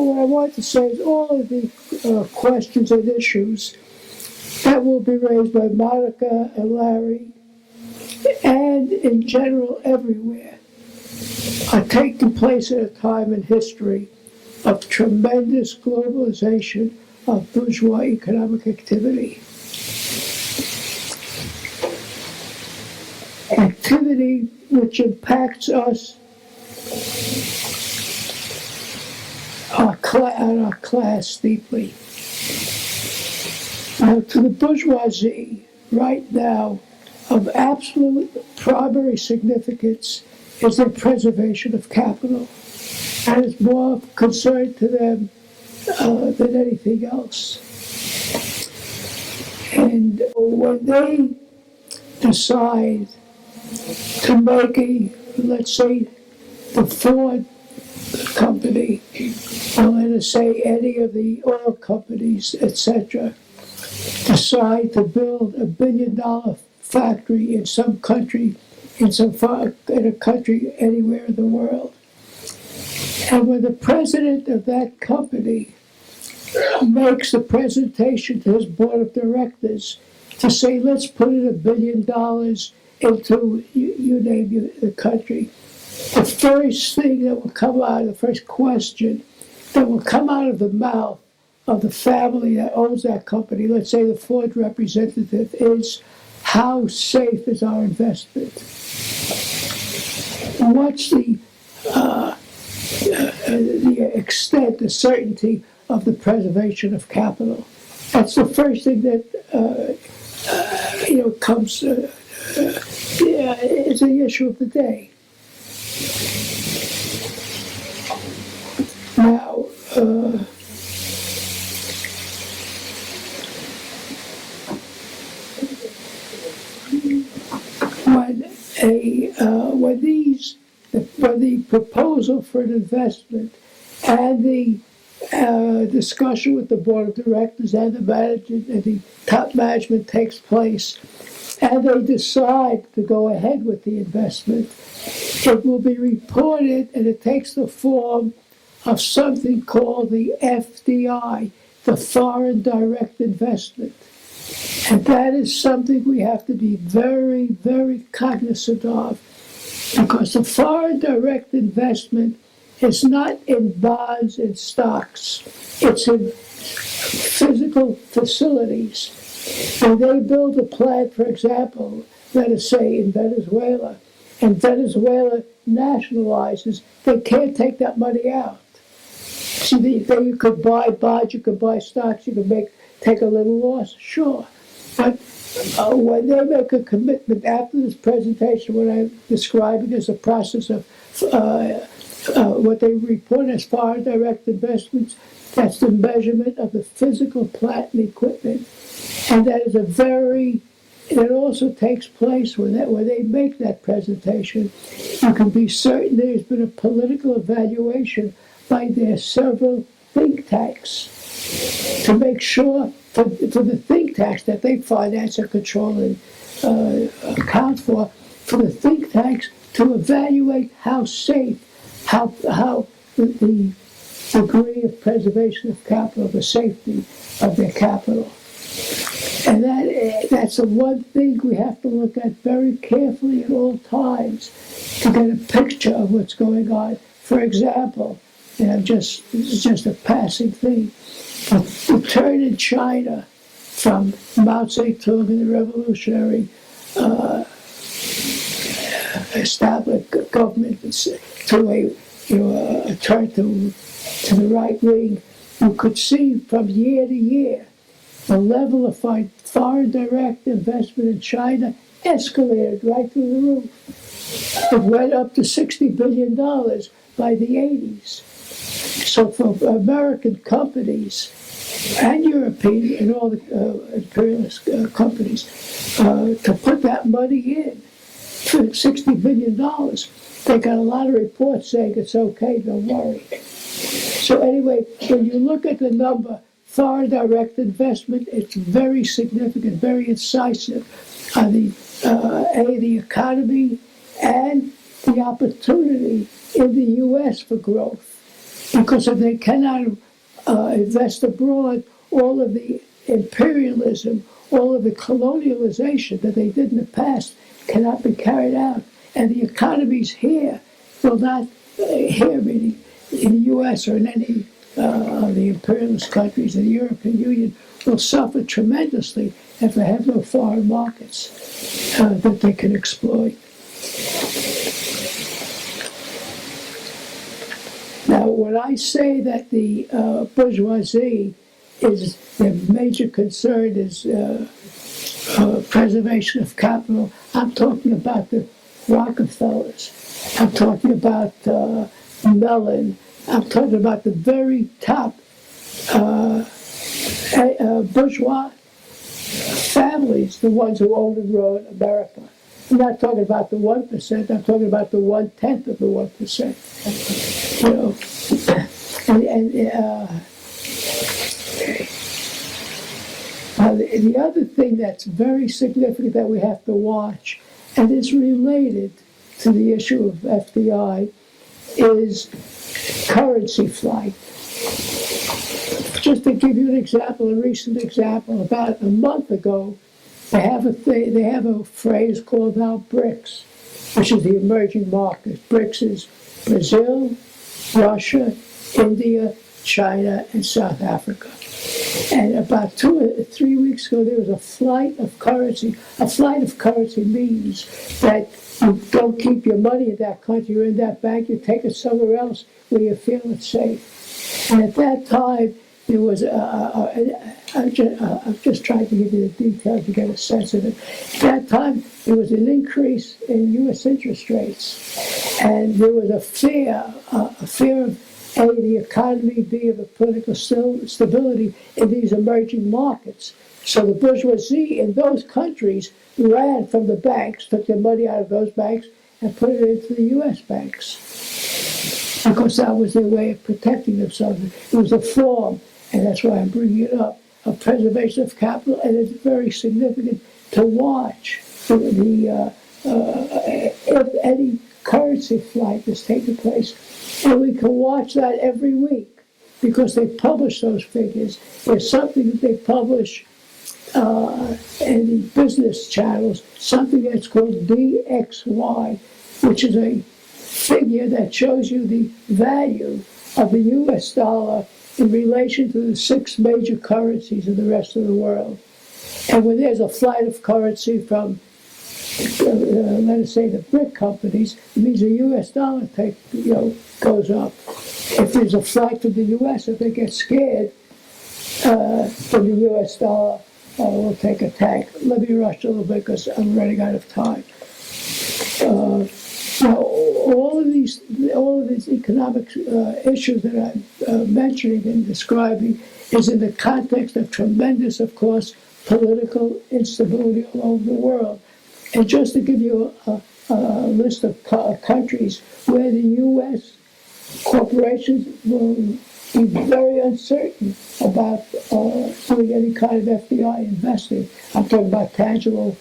what I want to say is all of the questions and issues that will be raised by Monica and Larry, and in general everywhere, are taking place at a time in history of tremendous globalization of bourgeois economic activity. Activity which impacts us, our class deeply. To the bourgeoisie, right now, of absolute primary significance is the preservation of capital, and is more concerned to them than anything else. And when they decide to make let's say, the Ford company, or let us say any of the oil companies, etc., decide to build $1 billion factory in some country, in a country anywhere in the world. And when the president of that company makes a presentation to his board of directors to say, let's put in $1 billion into, you name the country, the first thing that will come out, the first question that will come out of the mouth of the family that owns that company, let's say the Ford representative, is, how safe is our investment? What's the extent, the certainty of the preservation of capital? That's the first thing that comes. It's the issue of the day. Now, when the proposal for an investment and the discussion with the board of directors and the management and the top management takes place, and they decide to go ahead with the investment, it will be reported, and it takes the form of something called the FDI, the Foreign Direct Investment. And that is something we have to be very, very cognizant of, because the foreign direct investment is not in bonds and stocks. It's in physical facilities. When they build a plant, for example, let us say in Venezuela, and Venezuela nationalizes, they can't take that money out. See, you could buy bonds, you could buy stocks, you could take a little loss, sure. But when they make a commitment after this presentation, what I'm describing as a process of what they report as foreign direct investments, that's the measurement of the physical plant and equipment. And that is it also takes place when they make that presentation. You can be certain there's been a political evaluation by their several think tanks to make sure for the think tanks that they finance and control and account for the think tanks to evaluate how safe, how the degree of preservation of capital, the safety of their capital. And that's the one thing we have to look at very carefully at all times to get a picture of what's going on. For example, this is just a passing thing, but the turn in China from Mao Zedong and the revolutionary established government to a turn to the right wing, you could see from year to year the level of foreign direct investment in China escalated right through the roof. It went up to $60 billion by the 80s. So for American companies and European and all the imperialist companies to put that money in for $60 billion, they got a lot of reports saying it's okay, don't worry. So anyway, when you look at the number, foreign direct investment, it's very significant, very incisive on the economy and the opportunity in the U.S. for growth. Because if they cannot invest abroad, all of the imperialism, all of the colonialization that they did in the past cannot be carried out. And the economies here will not, here meaning in the U.S. or in any of the imperialist countries in the European Union, will suffer tremendously if they have no foreign markets that they can exploit. Now, when I say that the bourgeoisie is the major concern is preservation of capital, I'm talking about the Rockefellers. I'm talking about Mellon. I'm talking about the very top bourgeois families, the ones who own and run America. I'm not talking about the 1%, I'm talking about the 1/10 of the 1%. You know, the other thing that's very significant that we have to watch, and is related to the issue of FDI, is currency flight. Just to give you an example, a recent example, about a month ago, they have a phrase called now BRICS, which is the emerging markets. BRICS is Brazil, Russia, India, China, and South Africa. And about 2 or 3 weeks ago, there was a flight of currency. A flight of currency means that you don't keep your money in that country or in that bank. You take it somewhere else where you feel it's safe. And at that time, there was I'm just trying to give you the details to get a sense of it. At that time, there was an increase in U.S. interest rates, and there was a fear of A, the economy, B, of the political stability in these emerging markets. So the bourgeoisie in those countries ran from the banks, took their money out of those banks, and put it into the U.S. banks, because that was their way of protecting themselves. It was a form, and that's why I'm bringing it up, of preservation of capital, and it's very significant to watch if any currency flight is taking place. And we can watch that every week because they publish those figures. There's something that they publish in the business channels, something that's called DXY, which is a figure that shows you the value of the U.S. dollar in relation to the 6 major currencies in the rest of the world. And when there's a flight of currency from, let us say, the BRIC companies, it means the U.S. dollar goes up. If there's a flight to the U.S., if they get scared, then the U.S. dollar will take a tank. Let me rush a little bit because I'm running out of time. Now, all of these economic issues that I'm mentioning and describing is in the context of tremendous, of course, political instability all over the world. And just to give you a list of countries where the U.S. corporations will be very uncertain about doing any kind of FDI investing. I'm talking about tangible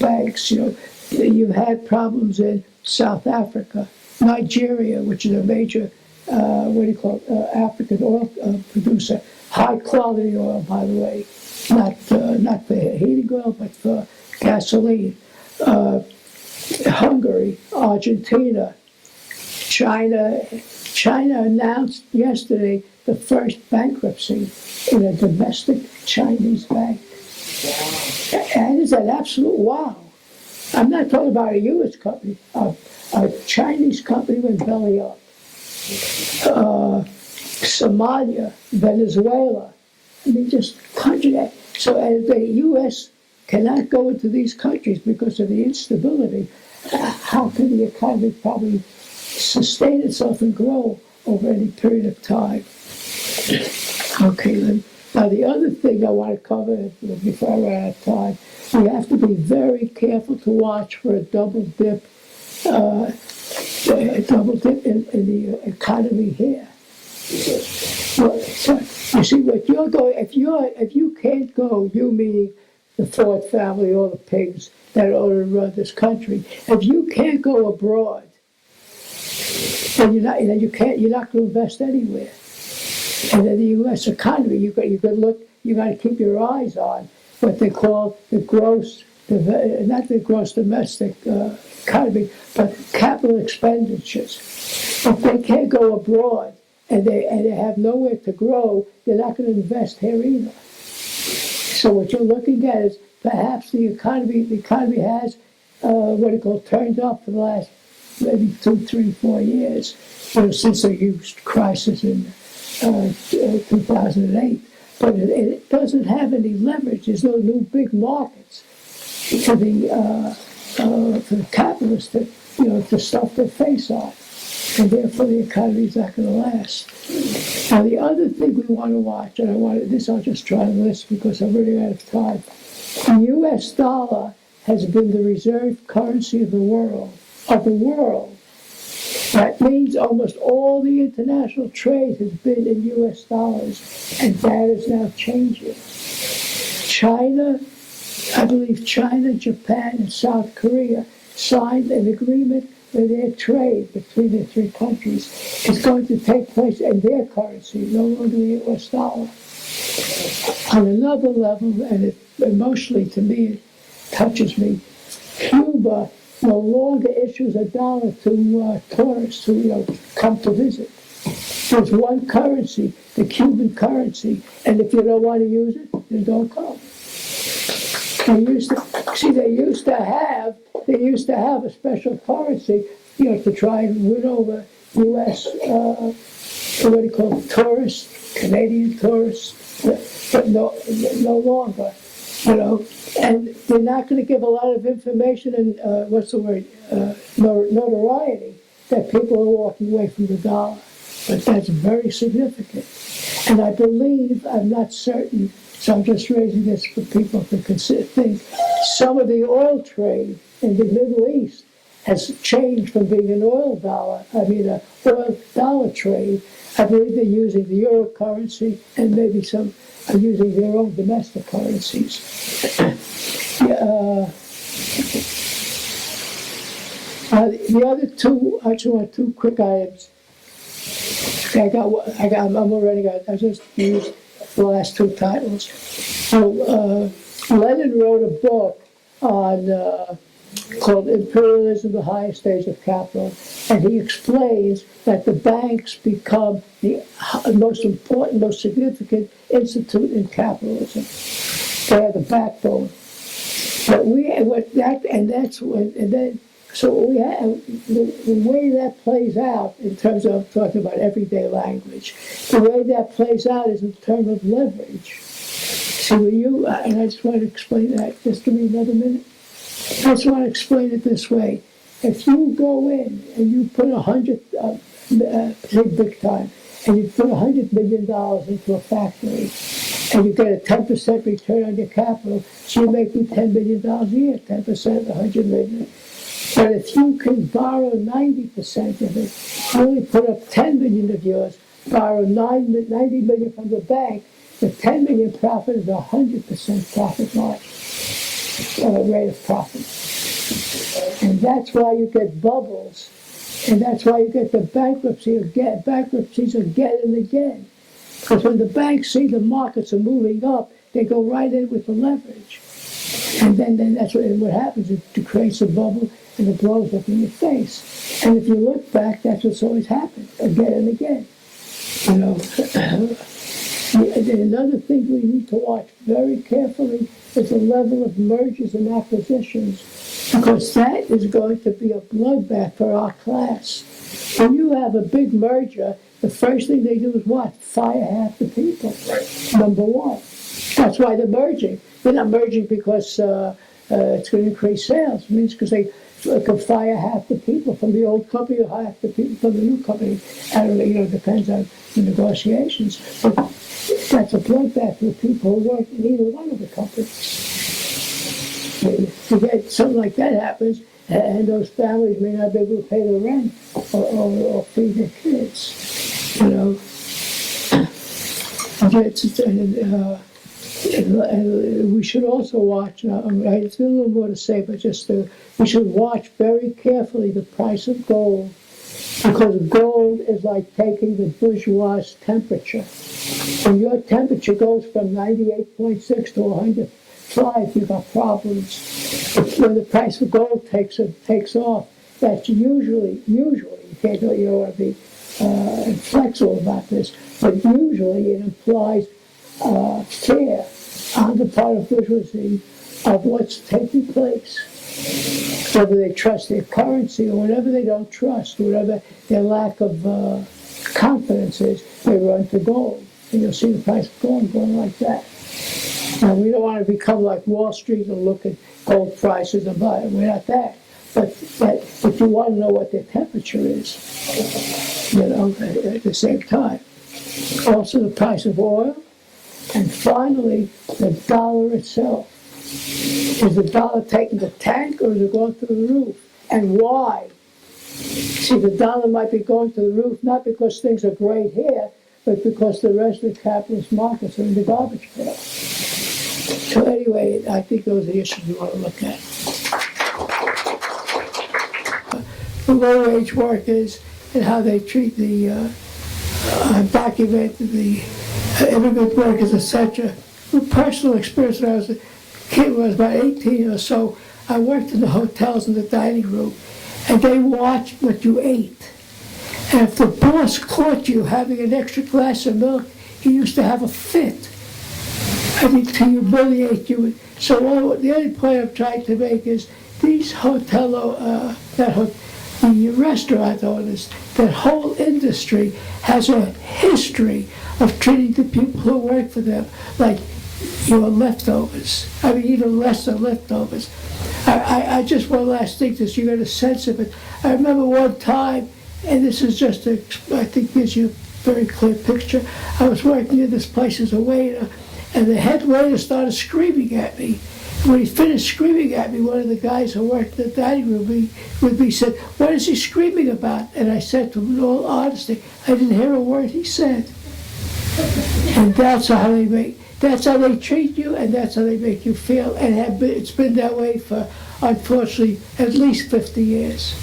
banks. You've had problems in South Africa, Nigeria, which is a major, African oil producer, high quality oil, by the way, not for heating oil, but for gasoline. Hungary, Argentina, China. China announced yesterday the first bankruptcy in a domestic Chinese bank. And it's an absolute wow. I'm not talking about a U.S. company. A Chinese company went belly up. Somalia, Venezuela. I mean, just country. So as the U.S. cannot go into these countries because of the instability, how can the economy probably sustain itself and grow over any period of time? Okay, then. Now, the other thing I want to cover before I run out of time, we have to be very careful to watch for a double dip in the economy here. Well, so, you see, what you're going, if you can't go, you meaning the Ford family, all the pigs that own and run this country, if you can't go abroad, then you're not going to invest anywhere. And then the U.S. economy, you got to keep your eyes on what they call the not the gross domestic economy, but capital expenditures. If they can't go abroad and they have nowhere to grow, they're not going to invest here either. So what you're looking at is perhaps the economy has what they call turned up for the last maybe 2, 3, 4 years, since the huge crisis in 2008. But it doesn't have any leverage. There's no new big markets for the capitalists to stuff their face on. And therefore the economy is not going to last. Now the other thing we want to watch, and I'll just try and list because I'm running out of time. The U.S. dollar has been the reserve currency of the world. That means almost all the international trade has been in U.S. dollars, and that is now changing. I believe China, Japan, and South Korea signed an agreement that their trade between the three countries is going to take place in their currency, no longer the U.S. dollar. On another level, and emotionally to me, it touches me, Cuba no longer issues a dollar to tourists who come to visit. There's one currency, the Cuban currency, and if you don't want to use it, then don't come. They used to have a special currency, to try and win over U.S. What do you call it, tourists, Canadian tourists, but no longer. And they're not going to give a lot of information and notoriety that people are walking away from the dollar. But that's very significant. And I believe, I'm not certain, so I'm just raising this for people to think, some of the oil trade in the Middle East has changed from being an oil dollar trade. I believe they're using the euro currency, and maybe some are using their own domestic currencies. The other two, I just want 2 quick items. I just used the last 2 titles. So, Lenin wrote a book on called Imperialism, the Highest Stage of Capital, and he explains that the banks become the most important, most significant institute in capitalism. They are the backbone. But the way that plays out in terms of talking about everyday language, the way that plays out is in terms of leverage. So and I just want to explain that. Just give me another minute. I just want to explain it this way. If you go in and you put big time, and you put $100 million into a factory, and you get a 10% return on your capital, so you're making $10 million a year, 10% of $100 million. But if you can borrow 90% of it, you only put up $10 million of yours, borrow $90 million from the bank, the $10 million profit is 100% profit margin, rate of profit. And that's why you get bubbles, and that's why you get the bankruptcies again and again. Because when the banks see the markets are moving up, they go right in with the leverage. And then that's what happens. It creates a bubble and it blows up in your face. And if you look back, that's what's always happened, again and again. Another thing we need to watch very carefully is the level of mergers and acquisitions, because that is going to be a bloodbath for our class. When you have a big merger, the first thing they do is what? Fire half the people. Number one. That's why they're merging. They're not merging because it's going to increase sales. It means because they can fire half the people from the old company or half the people from the new company. I don't know, it depends on the negotiations. But that's a bloodbath for the people who work in either one of the companies. To get something like that happens, and those families may not be able to pay the rent or feed their kids. And we should also watch, it's a little more to say, but we should watch very carefully the price of gold Because gold is like taking the bourgeois temperature. When your temperature goes from 98.6 to 105, you've got problems. When the price of gold takes off, that's usually, you don't want to be inflexible about this, but usually it implies fear on the part of bourgeoisie of what's taking place. Whether they trust their currency or whatever they don't trust, whatever their lack of confidence is, they run to gold. And you'll see the price of gold going like that. Now, we don't want to become like Wall Street and look at gold prices and buy it. We're not that. But you want to know what their temperature is, at the same time. Also the price of oil, and finally, the dollar itself. Is the dollar taking the tank or is it going through the roof? And why? See, the dollar might be going to the roof not because things are great here, but because the rest of the capitalist markets are in the garbage pail. So anyway, I think those are the issues we want to look at. The low-wage workers and how they treat the undocumented, the immigrant workers, etc. With personal experience, when I was a kid, when I was about 18 or so, I worked in the hotels in the dining room, and they watched what you ate. And if the boss caught you having an extra glass of milk, he used to have a fit. I think to humiliate you. So the only point I'm trying to make is these the restaurant owners, that whole industry has a history of treating the people who work for them like leftovers. I mean, even less than leftovers. I just, one last thing, so you get a sense of it. I remember one time, and this is just I think gives you a very clear picture. I was working in this place as a waiter, and the head waiter started screaming at me. When he finished screaming at me, one of the guys who worked in the dining room with me said, "What is he screaming about?" And I said to him, in all honesty, I didn't hear a word he said. And that's how they treat you, and that's how they make you feel. And it's been that way for, unfortunately, at least 50 years.